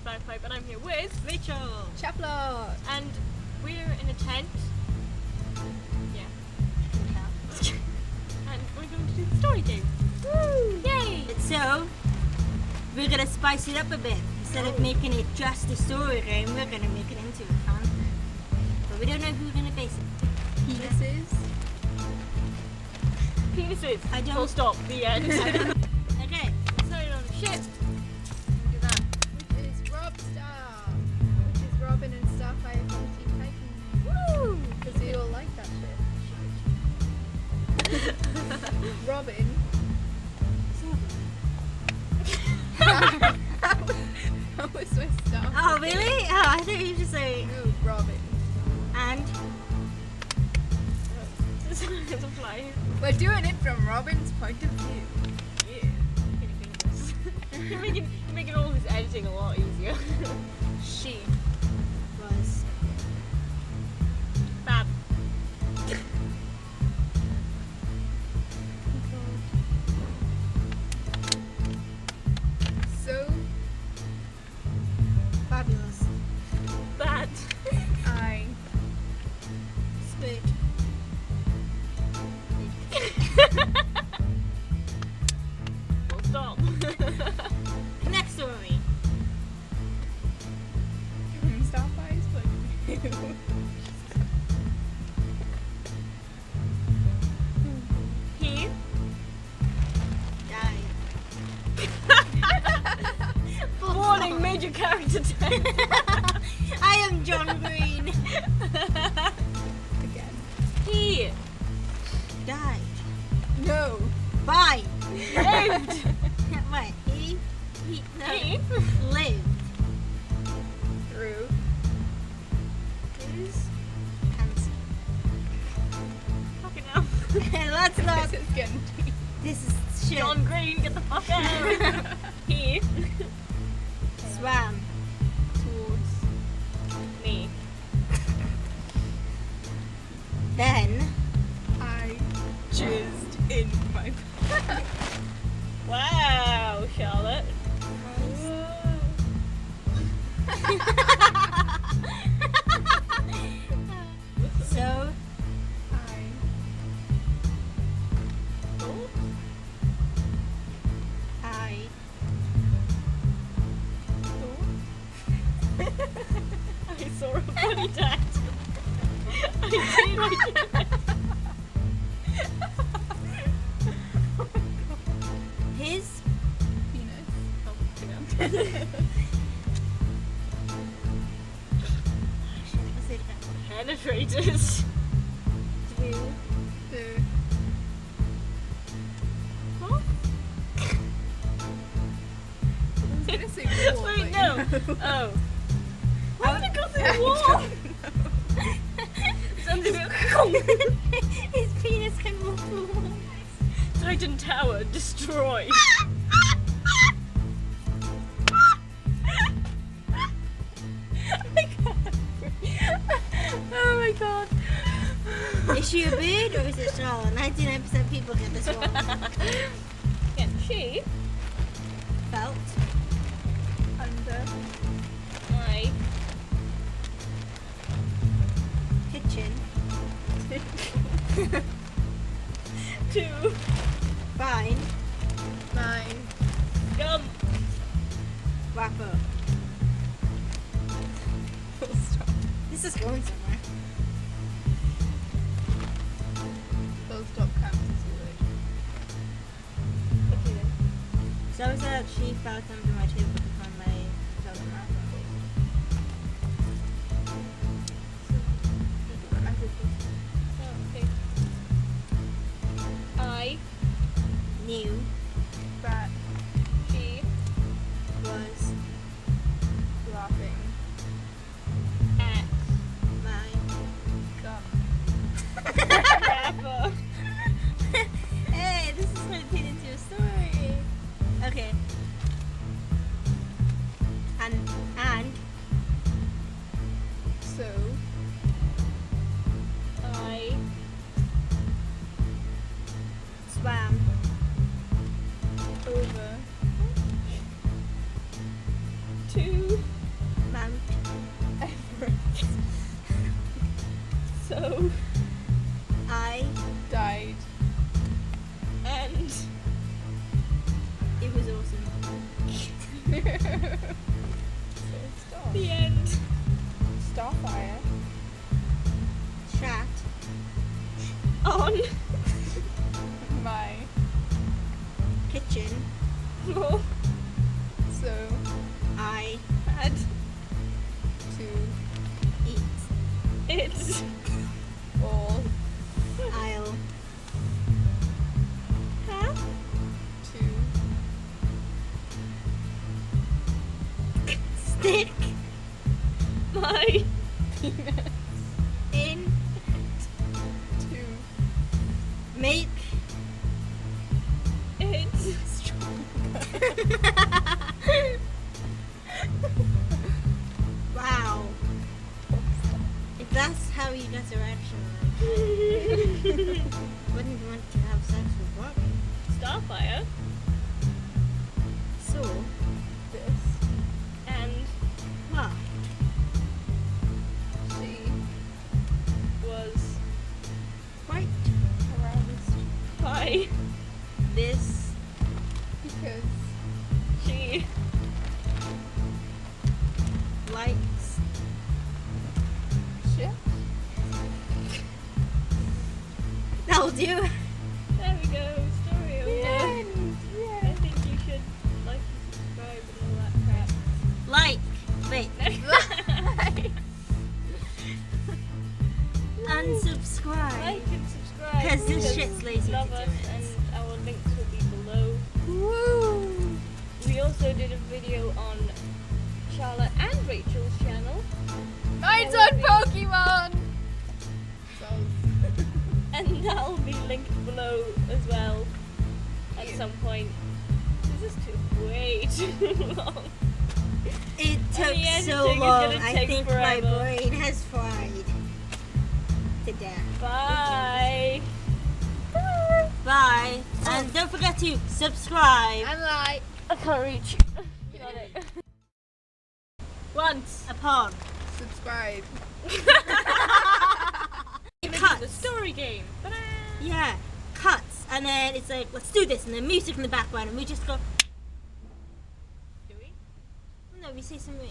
Bagpipe, and I'm here with Rachel. Chaplock. and we're in a tent. Yeah. And we're going to do the story game. Woo! Yay! So, we're gonna spice it up a bit. Instead of making it just a story game, we're gonna make it into a fun thing. But we don't know who we're gonna base it. Penises. Penises. I don't- Full stop. The end. Okay. Sorry, on a ship. Look at that. Which is Robstar. Which is Robin and Starfire from Teen Titans. Woo! Because we all like that shit. Robin. That was my Starfire. Oh, really? Oh, I thought you were just saying. No, Robin. And It's a fly. We're doing it from Robin's point of view. Yeah. You're making all this editing a lot easier. She. was Fab. So fabulous. Bad. I Spook. Full stop. Next story. Starfire's point of view. He. Died. Warning, major character death. I am John Green. Again. He. Died. No. Bye. Lived. Wait. He no, He. lived. Through. His cancer. Fucking hell. Let's not. This is getting deep. This is shit. John Green, get the fuck out. He. Swam. Towards. Me. Then I jizzed in my. Wow, Charlotte. so I. Oh. I I saw a bunny dad. I did. his Penis. was it Penetrators. through The. What? I was gonna say wall, Wait, but no. you know. Oh. How did it go through the wall? Something his penis can move through walls. Titan Tower destroyed. Oh my god. Is she a bird or is it Charlotte? 99% people get this one. Yeah, she. Felt. Under. I. Kitchen. Two. Fine. My. Gum. Wrapper. Full stop. This is going somewhere. Full stop counts as a word. Okay then. So I said she felt under my table to find my chosen wrapper. Oh, okay. I. Knew That. She. was Laughing. At. my Gum. Rapper. Hey, this is going to turn into a story. Okay. So I Died. and it was awesome. Star. the end. Starfire. Chat On My. kitchen. floor So. I had To. eat. it All. I'll have To. stick my Penis. in To. make it wow. If that's how you get erection, wouldn't want to have sex with what? Starfire So This. and what? She. was Quite Aroused. by this Because. she likes Shit. that'll do. there we go, story over. I think you should like and subscribe and all that crap. Like, wait, unsubscribe. Like and subscribe 'Cause this because shit's lazy love to do us it. and our links will be below. Woo! We also did a video on Charlotte and Rachel's channel, Mine's That on would be- Pokemon! and that'll be linked below as well at some point. This is way too long. It took the editing so is long. gonna I take think forever. my brain has fried to death. Bye. Bye. And don't forget to subscribe. And like. I can't reach. Got it. Once. Upon. Subscribe. The Cuts. story game. Ta-da! Yeah. Cuts. And then it's like, let's do this. And then music in the background. And we just go, Do we? no, we say something.